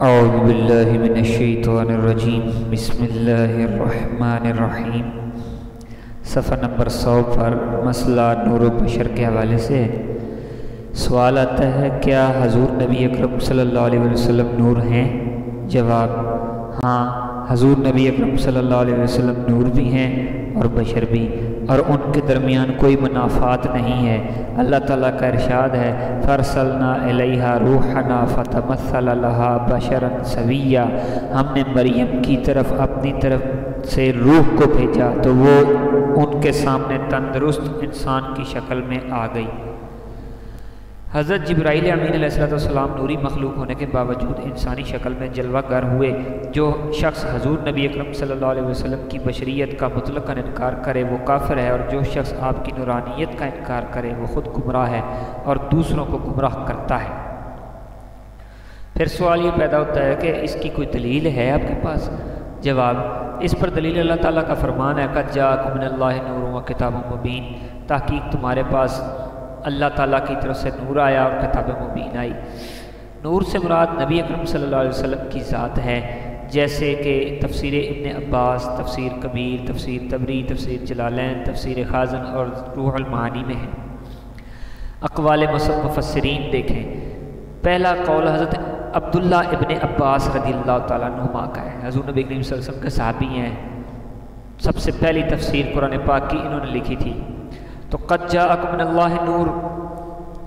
اعوذ باللہ من الشیطان الرجیم بسم اللہ الرحمن الرحیم۔ صفحہ نمبر 100 پر مسئلہ نور و بشر کے حوالے سے سوال آتا ہے، کیا حضور نبی اکرم صلی اللہ علیہ وسلم نور ہیں؟ جواب: ہاں، حضور نبی اکرم صلی اللہ علیہ وسلم نور بھی ہیں اور بشر بھی، اور ان کے درمیان کوئی منافات نہیں ہے۔ اللہ تعالیٰ کا ارشاد ہے، فَأَرْسَلْنَا إِلَيْهَا رُوحَنَا فَتَمَثَّلَ لَهَا بَشَرًا سَوِيًّا، ہم نے مریم کی طرف اپنی طرف سے روح کو بھیجا تو وہ ان کے سامنے تندرست انسان کی شکل میں آ گئی۔ حضرت جبرائیل امین علیہ السلام نوری مخلوق ہونے کے باوجود انسانی شکل میں جلوہ گر ہوئے۔ جو شخص حضور نبی اکرم صلی اللہ علیہ وسلم کی بشریت کا مطلقاً انکار کرے وہ کافر ہے، اور جو شخص آپ کی نورانیت کا انکار کرے وہ خود گمراہ ہے اور دوسروں کو گمراہ کرتا ہے۔ پھر سوال یہ پیدا ہوتا ہے کہ اس کی کوئی دلیل ہے آپ کے پاس؟ جواب: اس پر دلیل اللہ تعالیٰ کا فرمان ہے، قد جاءکم من اللہ نور و کتاب مبین، تحقیق تمہارے پاس اللہ تعالیٰ کی طرف سے نور آیا اور کتاب مبین آئی۔ نور سے مراد نبی اکرم صلی اللہ علیہ وسلم کی ذات ہے، جیسے کہ تفسیر ابن عباس، تفسیر کبیر، تفسیر طبری، تفسیر جلالین، تفسیر خازن اور روح المعانی میں ہے۔ اقوال مفسرین دیکھیں۔ پہلا قول حضرت عبداللہ ابن عباس رضی اللہ تعالیٰ عنہما کا ہے، حضور نبی کریم صلی اللہ علیہ وسلم کے صحابی ہیں، سب سے پہلی تفسیر قرآن پاک کی انہوں نے لکھی تھی۔ تو قد جاءکم من اللہ نور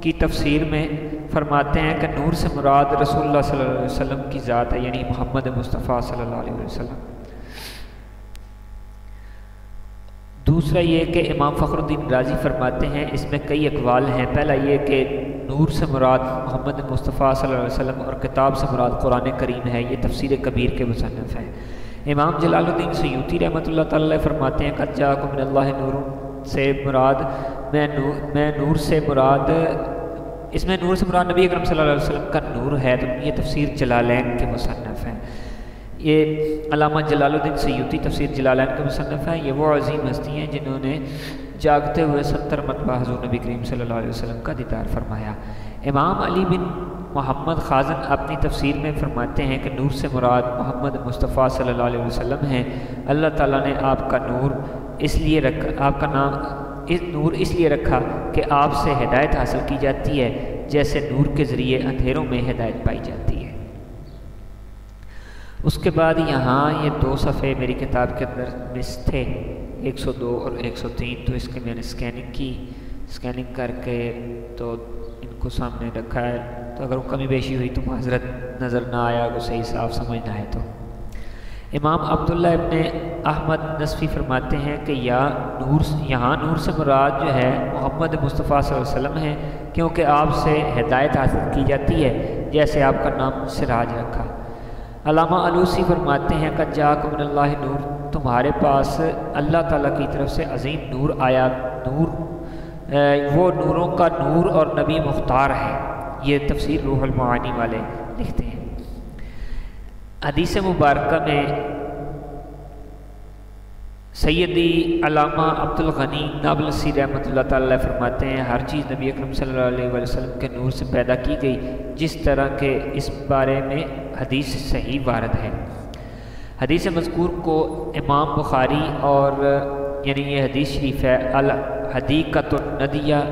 کی تفسیر میں فرماتے ہیں کہ نور سے مراد رسول اللہ صلی اللہ علیہ وسلم کی ذات ہے، یعنی محمد مصطفیٰ صلی اللہ علیہ وسلم۔ دوسرا یہ کہ امام فخر الدین رازی فرماتے ہیں اس میں کئی اقوال ہیں۔ پہلا یہ کہ نور سے مراد محمد مصطفیٰ صلی اللہ علیہ وسلم اور کتاب سے مراد قرآن کریم ہے، یہ تفسیر کبیر کے مصنف ہے۔ امام جلال الدین سیوطی رحمۃ اللہ تعالی فرماتے ہیں قد جاءکم من اللہ نور سے مراد میں نور سے مراد اس میں نور سے مراد نبی اکرم صلی اللہ علیہ وسلم کا نور ہے، تو یہ تفسیر جلالین کے مصنف ہیں۔ یہ علامہ جلال الدین سیوطی تفسیر جلالین کے مصنف ہیں۔ یہ وہ عظیم ہستی ہیں جنہوں نے جاگتے ہوئے 70 مرتبہ حضور نبی کریم صلی اللہ علیہ وسلم کا دیدار فرمایا۔ امام علی بن محمد خازن اپنی تفسیر میں فرماتے ہیں کہ نور سے مراد محمد مصطفیٰ صلی اللہ علیہ وسلم ہیں۔ اللہ تعالیٰ نے آپ کا نور اس لیے رکھا، آپ کا نام نور اس لیے رکھا کہ آپ سے ہدایت حاصل کی جاتی ہے، جیسے نور کے ذریعے اندھیروں میں ہدایت پائی جاتی ہے۔ اس کے بعد یہاں یہ 2 صفحے میری کتاب کے اندر مس تھے، 102 اور 103، تو اس کی میں نے اسکیننگ کر کے تو ان کو سامنے رکھا ہے، تو اگر وہ کمی بیشی ہوئی تو معذرت، نظر نہ آیا کو صحیح صاف سمجھ نہ آئے تو۔ امام عبداللہ ابن احمد نصفی فرماتے ہیں کہ یہاں نور سے مراد جو ہے محمد مصطفیٰ صلی اللہ علیہ وسلم ہے، کیونکہ آپ سے ہدایت حاصل کی جاتی ہے، جیسے آپ کا نام سراج رکھا۔ علامہ علوسی فرماتے ہیں قد جاءکم من اللہ نور، تمہارے پاس اللہ تعالیٰ کی طرف سے عظیم نور آیا، نور وہ نوروں کا نور اور نبی مختار ہے، یہ تفسیر روح المعانی والے لکھتے ہیں۔ حدیث مبارکہ میں سیدی علامہ عبدالغنی نابلسی رحمۃ اللہ تعالی فرماتے ہیں ہر چیز نبی اکرم صلی اللہ علیہ وسلم کے نور سے پیدا کی گئی، جس طرح کہ اس بارے میں حدیث صحیح وارد ہے۔ حدیث مذکور کو امام بخاری اور یعنی یہ حدیث شریف ہے الحدیقۃ الندیہ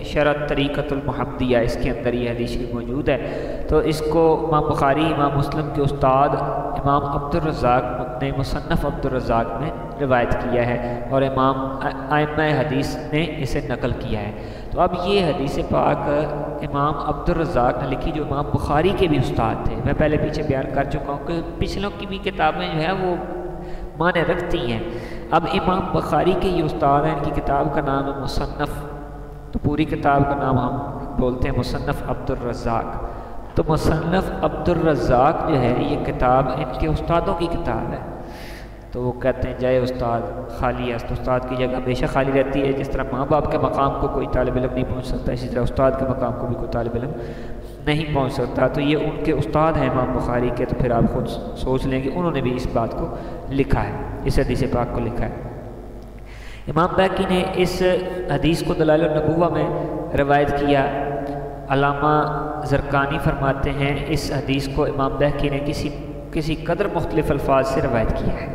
شرط طریقۃ المحمدیہ، اس کے اندر یہ حدیث شریف موجود ہے۔ تو اس کو امام بخاری، امام مسلم کے استاد امام عبدالرزاق نے مصنف عبدالرزاق میں روایت کیا ہے، اور امام ائمہ حدیث نے اسے نقل کیا ہے۔ تو اب یہ حدیث پاک امام عبدالرزاق نے لکھی جو امام بخاری کے بھی استاد تھے۔ میں پہلے پیچھے بیان کر چکا ہوں کہ پچھلوں کی بھی کتابیں جو ہے وہ معنی رکھتی ہیں۔ اب امام بخاری کے یہ استاد ہیں، ان کی کتاب کا نام ہے مصنف، تو پوری کتاب کا نام ہم بولتے ہیں مصنف عبدالرزاق۔ تو مصنف عبدالرزاق جو ہے یہ کتاب ان کے استادوں کی کتاب ہے، تو وہ کہتے ہیں جائے استاد خالی ہے، استاد کی جگہ ہمیشہ خالی رہتی ہے۔ جس طرح ماں باپ کے مقام کو کوئی طالب علم نہیں پہنچ سکتا، اسی طرح استاد کے مقام کو بھی کوئی طالب علم نہیں پہنچ سکتا۔ تو یہ ان کے استاد ہیں امام بخاری کے، تو پھر آپ خود سوچ لیں کہ انہوں نے بھی اس بات کو لکھا ہے، اس حدیث پاک کو لکھا ہے۔ امام بیہقی نے اس حدیث کو دلائل النبوہ میں روایت کیا۔ علامہ زرقانی فرماتے ہیں اس حدیث کو امام بہقی نے کسی قدر مختلف الفاظ سے روایت کیا ہے۔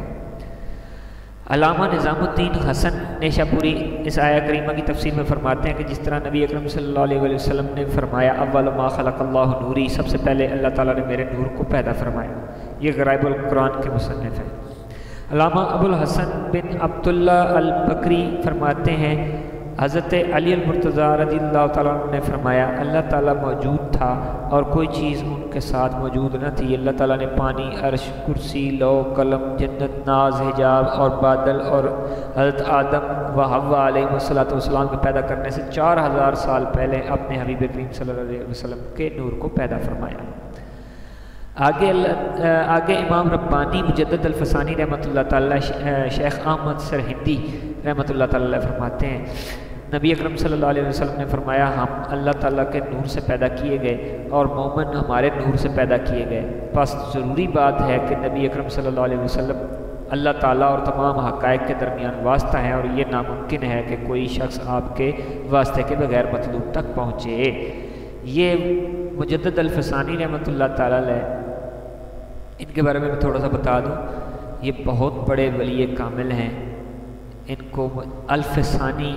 علامہ نظام الدین حسن نیشاپوری اس آیہ کریمہ کی تفسیر میں فرماتے ہیں کہ جس طرح نبی اکرم صلی اللہ علیہ وسلم نے فرمایا اول ما خلق اللہ نوری، سب سے پہلے اللہ تعالیٰ نے میرے نور کو پیدا فرمایا، یہ غرائب القرآن کے مصنف ہیں۔ علامہ ابو الحسن بن عبداللہ البکری فرماتے ہیں حضرت علی المرتضیٰ رضی اللہ تعالیٰ عنہ نے فرمایا اللہ تعالیٰ موجود تھا اور کوئی چیز ان کے ساتھ موجود نہ تھی۔ اللہ تعالیٰ نے پانی، عرش، کرسی، لو، قلم، جنت، ناز، حجاب اور بادل اور حضرت آدم و حوا علیہ السلام کے پیدا کرنے سے 4000 سال پہلے اپنے حبیب کریم صلی اللہ علیہ وسلم کے نور کو پیدا فرمایا۔ آگے امام ربانی مجدد الفسانی رحمۃ اللہ تعالیٰ شیخ احمد سرہندی رحمۃ اللہ تعالیٰ فرماتے ہیں نبی اکرم صلی اللہ علیہ وسلم نے فرمایا ہم اللہ تعالیٰ کے نور سے پیدا کیے گئے اور مومن ہمارے نور سے پیدا کیے گئے، بس ضروری بات ہے کہ نبی اکرم صلی اللہ علیہ وسلم اللہ تعالیٰ اور تمام حقائق کے درمیان واسطہ ہیں، اور یہ ناممکن ہے کہ کوئی شخص آپ کے واسطے کے بغیر مطلوب تک پہنچے۔ یہ مجدد الفسانی رحمۃ اللہ تعالیٰ علیہ، ان کے بارے میں تھوڑا سا بتا دوں، یہ بہت بڑے ولی کامل ہیں۔ ان کو الفسانی،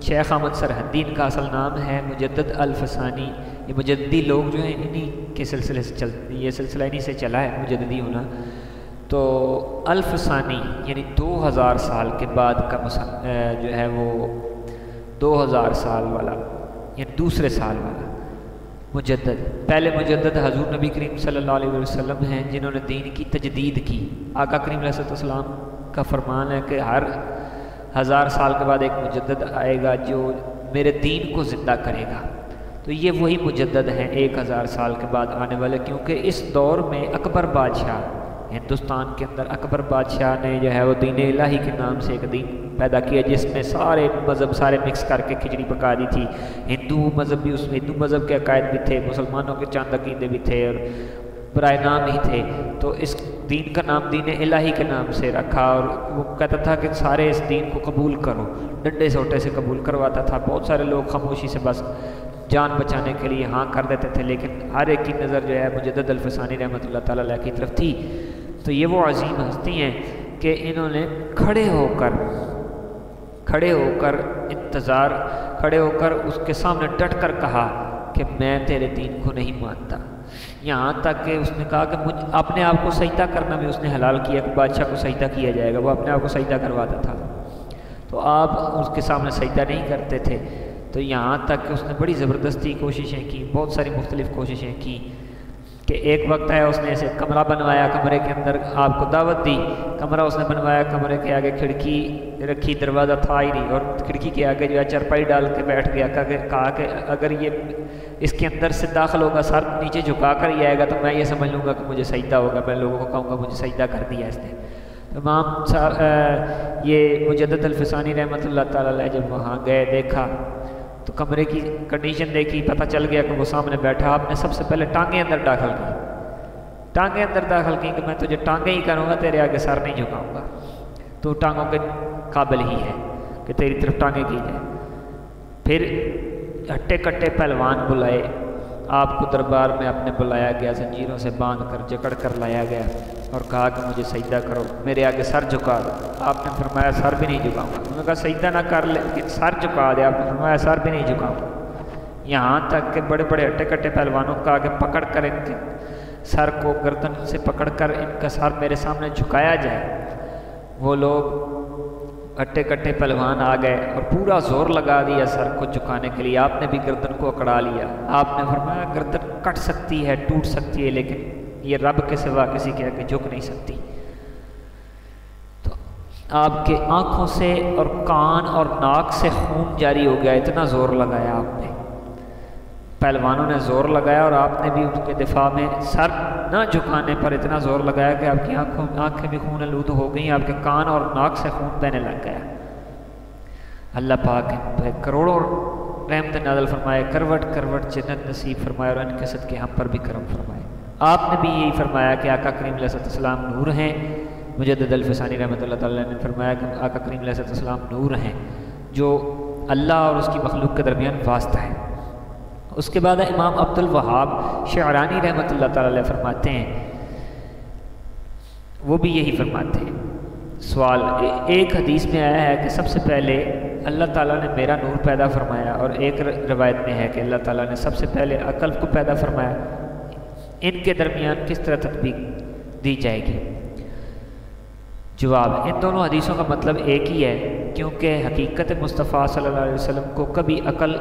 شیخ احمد سرہندی ان کا اصل نام ہے، مجدد الفسانی، یہ مجددی لوگ جو ہیں انہی کے سلسلے سے یہ سلسلہ انہی سے چلا ہے مجددی ہونا۔ تو الفسانی یعنی 2000 سال کے بعد کا جو ہے وہ 2000 سال والا یعنی دوسرے سال والا مجدد۔ پہلے مجدد حضور نبی کریم صلی اللہ علیہ وسلم ہیں جنہوں نے دین کی تجدید کی۔ آقا کریم علیہ السلام کا فرمان ہے کہ ہر 1000 سال کے بعد ایک مجدد آئے گا جو میرے دین کو زندہ کرے گا، تو یہ وہی مجدد ہیں 1000 سال کے بعد آنے والے، کیونکہ اس دور میں اکبر بادشاہ ہندوستان کے اندر اکبر بادشاہ نے جو ہے وہ دین الہی کے نام سے ایک دین پیدا کیا جس میں سارے مذہب سارے مکس کر کے کھچڑی پکا دی تھی۔ ہندو مذہب بھی، اس میں ہندو مذہب کے عقائد بھی تھے، مسلمانوں کے چاند عقیدے بھی تھے اور برائے نام ہی تھے، تو اس دین کا نام دین الہی کے نام سے رکھا، اور وہ کہتا تھا کہ سارے اس دین کو قبول کرو، ڈنڈے سوٹے سے قبول کرواتا تھا۔ بہت سارے لوگ خاموشی سے بس جان بچانے کے لیے ہاں کر دیتے تھے، لیکن ہر ایک کی نظر جو ہے مجدد الفسانی رحمۃ اللہ تعالیٰ علیہ کی طرف تھی۔ تو یہ وہ عظیم ہستی ہیں کہ انہوں نے کھڑے ہو کر اس کے سامنے ڈٹ کر کہا کہ میں تیرے دین کو نہیں مانتا، یہاں تک کہ اس نے کہا کہ اپنے آپ کو سجدہ کرنا بھی اس نے حلال کیا کہ بادشاہ کو سجدہ کیا جائے گا، وہ اپنے آپ کو سجدہ کرواتا تھا، تو آپ اس کے سامنے سجدہ نہیں کرتے تھے۔ تو یہاں تک کہ اس نے بڑی زبردستی کوششیں کی، بہت ساری مختلف کوششیں کی، کہ ایک وقت ہے اس نے ایسے کمرہ بنوایا، کمرے کے اندر آپ کو دعوت دی، کمرہ اس نے بنوایا، کمرے کے آگے کھڑکی رکھی، دروازہ تھا ہی نہیں، اور کھڑکی کے آگے جو ہے چرپائی ڈال کے بیٹھ گیا، کہا کہ اگر یہ اس کے اندر سے داخل ہوگا، سر نیچے جھکا کر ہی آئے گا، تو میں یہ سمجھ لوں گا کہ مجھے سجدہ ہوگا، میں لوگوں کو کہوں گا مجھے سجدہ کر دیا اس نے۔ امام یہ مجدد الفسانی رحمۃ اللہ تعالیٰ علیہ جب وہاں گئے، دیکھا تو کمرے کی کنڈیشن دیکھی، پتہ چل گیا کہ وہ سامنے بیٹھا۔ آپ نے سب سے پہلے ٹانگیں اندر داخل کی کہ میں تجھے ٹانگیں ہی کروں گا، تیرے آگے سر نہیں جھکاؤں گا، تو ٹانگوں کے قابل ہی ہے کہ تیری طرف ٹانگیں کی جائیں۔ پھر ہٹے کٹے پہلوان بلائے، آپ کو دربار میں اپنے بلایا گیا، زنجیروں سے باندھ کر جکڑ کر لایا گیا اور کہا کہ مجھے سجدہ کرو، میرے آگے سر جھکا دو۔ آپ نے فرمایا سر بھی نہیں جھکاؤں گا۔ انہوں نے کہا سجدہ نہ کر لیکن سر جھکا دے، آپ نے فرمایا سر بھی نہیں جھکاؤں گا۔ یہاں تک کہ بڑے بڑے ہٹے کٹے پہلوانوں کا آگے پکڑ کر ان کے سر کو گردن سے پکڑ کر ان کا سر میرے سامنے جھکایا جائے۔ وہ لوگ ہٹے کٹے پہلوان آ گئے اور پورا زور لگا دیا سر کو جھکانے کے لیے۔ آپ نے بھی گردن کو اکڑا لیا۔ آپ نے فرمایا گردن کٹ سکتی ہے، ٹوٹ سکتی ہے، لیکن یہ رب کے سوا کسی کے آگے جھک نہیں سکتی۔ تو آپ کے آنکھوں سے اور کان اور ناک سے خون جاری ہو گیا، اتنا زور لگایا آپ نے۔ پہلوانوں نے زور لگایا اور آپ نے بھی ان کے دفاع میں سر نہ جھکانے پر اتنا زور لگایا کہ آپ کی آنکھیں بھی خون آلود ہو گئیں، آپ کے کان اور ناک سے خون بہنے لگ گیا۔ اللہ پاک کروڑوں رحمت نازل فرمائے، کروٹ کروٹ جنت نصیب فرمائے، اور ان کے صدقے ہم پر بھی کرم فرمائے۔ آپ نے بھی یہی فرمایا کہ آقا کریم علیہ السلام نور ہیں۔ مجدد الفسانی رحمۃ اللہ تعالیٰ نے فرمایا کہ آقا کریم علیہ السلام نور ہیں جو اللہ اور اس کی مخلوق کے درمیان واسطہ ہے۔ اس کے بعد امام عبد الوہاب شعرانی رحمۃ اللہ تعالی علیہ فرماتے ہیں، وہ بھی یہی فرماتے ہیں۔ سوال، ایک حدیث میں آیا ہے کہ سب سے پہلے اللہ تعالیٰ نے میرا نور پیدا فرمایا، اور ایک روایت میں ہے کہ اللہ تعالیٰ نے سب سے پہلے عقل کو پیدا فرمایا، ان کے درمیان کس طرح تطبیق دی جائے گی؟ جواب، ان دونوں حدیثوں کا مطلب ایک ہی ہے، کیونکہ حقیقت مصطفیٰ صلی اللہ علیہ وسلم کو کبھی عقل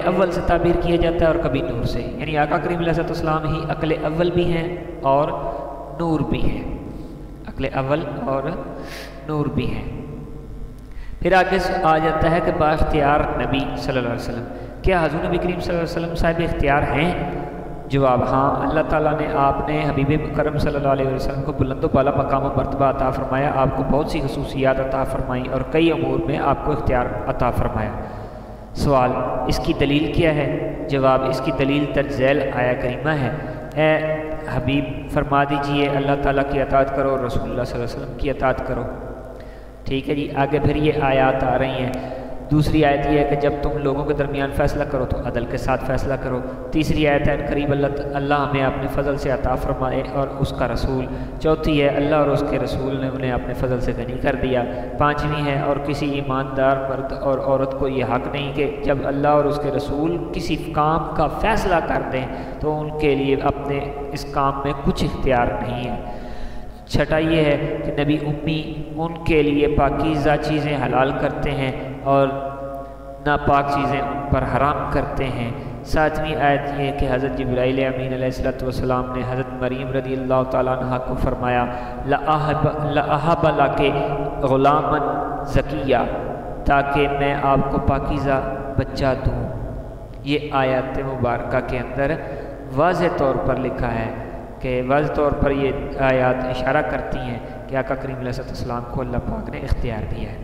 اول سے تعبیر کیا جاتا ہے اور کبھی نور سے، یعنی آقا کریم علیہ السلام ہی عقل اول بھی ہیں اور نور بھی ہیں، عقل اول اور نور بھی ہیں۔ پھر آگے آ جاتا ہے کہ با اختیار نبی صلی اللہ علیہ وسلم، کیا حضور نبی کریم صلی اللہ علیہ وسلم صاحب اختیار ہیں؟ جواب، ہاں، اللہ تعالیٰ نے آپ نے حبیب مکرم صلی اللہ علیہ وسلم کو بلند و بالا مقام و مرتبہ عطا فرمایا، آپ کو بہت سی خصوصیات عطا فرمائیں اور کئی امور میں آپ کو اختیار عطا فرمایا۔ سوال، اس کی دلیل کیا ہے؟ جواب، اس کی دلیل درج ذیل آیا کریمہ ہے، اے حبیب فرما دیجئے اللہ تعالیٰ کی اطاعت کرو اور رسول اللہ صلی اللہ علیہ وسلم کی اطاعت کرو۔ ٹھیک ہے جی، آگے پھر یہ آیات آ رہی ہیں۔ دوسری آیت یہ ہے کہ جب تم لوگوں کے درمیان فیصلہ کرو تو عدل کے ساتھ فیصلہ کرو۔ تیسری آیت ہے قریب اللہ ہمیں اپنے فضل سے عطا فرمائے اور اس کا رسول۔ چوتھی ہے اللہ اور اس کے رسول نے انہیں اپنے فضل سے غنی کر دیا۔ پانچویں ہے اور کسی ایماندار مرد اور عورت کو یہ حق نہیں کہ جب اللہ اور اس کے رسول کسی کام کا فیصلہ کر دیں تو ان کے لیے اپنے اس کام میں کچھ اختیار نہیں ہے۔ چھٹا یہ ہے کہ نبی امی ان کے لیے پاکیزہ چیزیں حلال کرتے ہیں اور ناپاک چیزیں ان پر حرام کرتے ہیں۔ ساتویں آیت یہ ہے کہ حضرت جبرائیل امین علیہ السلام نے حضرت مریم رضی اللہ تعالیٰ عنہ کو فرمایا لَأَحَبَ لَكِ غُلَامًا زَكِيًّا، تاکہ میں آپ کو پاکیزہ بچہ دوں۔ یہ آیات مبارکہ کے اندر واضح طور پر لکھا ہے کہ واضح طور پر یہ آیات اشارہ کرتی ہیں کہ آقا کریم علیہ السلام کو اللہ پاک نے اختیار دیا ہے۔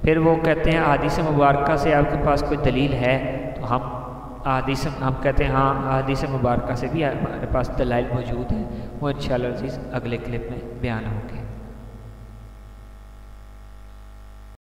پھر وہ کہتے ہیں احادیث مبارکہ سے آپ کے پاس کوئی دلیل ہے؟ تو ہم کہتے ہیں ہاں، احادیث مبارکہ سے بھی ہمارے پاس دلائل موجود ہیں، وہ انشاءاللہ عزیز اگلے کلپ میں بیان ہوں گے۔